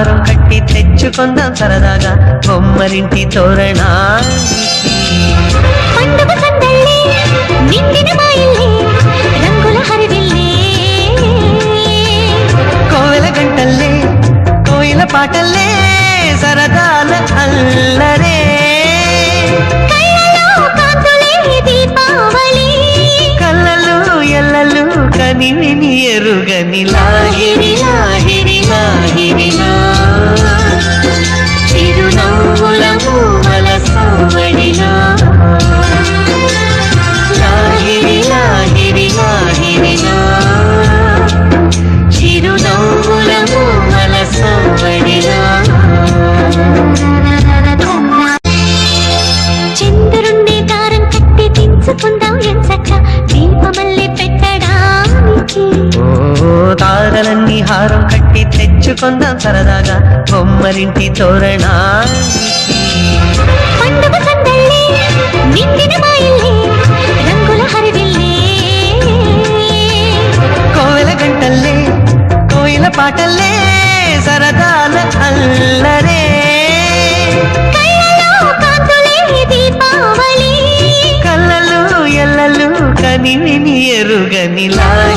హారం కట్టి తెచ్చుకుందాం సరదాగా బొమ్మరింటి తోరణానికి. పండుగ సందళ్ళే నిండిన మా ఇల్లే రంగుల హరివిల్లే, కోవెల గంటల్లే కోయిల పాటల్లే సరదాల అల్లరే, కళ్ళలో కాంతులే దీపావళి, కళ్ళలు ఎల్లలు కనివిని ఎరుగని లాహిరి లాహిరి లాహిరిలో చిరునవ్వుల మూవల సవ్వడిలో, లాహిరి లాహిరి లాహిరిలో చిరునవ్వుల మూవల సవ్వడిలో. చంద్రుణ్ణి దారం కట్టి దించుకుందాం ఎంచక్క దీపమల్లి పెట్టడానికి. ఓ తారలన్నీ హారం కట్టి తెచ్చుకుందాం సరదాగా బొమ్మరింటి తోరణానికి. పండుగ సందళ్ళే నిండిన మా ఇల్లే రంగుల హరివిల్లే, కోవెల గంటల్లే కోయిల పాటల్లే సరదాల అల్లరే, కళ్ళలో కాంతులే దీపావళి, కళ్ళలు ఎల్లలు కనివిని ఎరుగని లాహిరి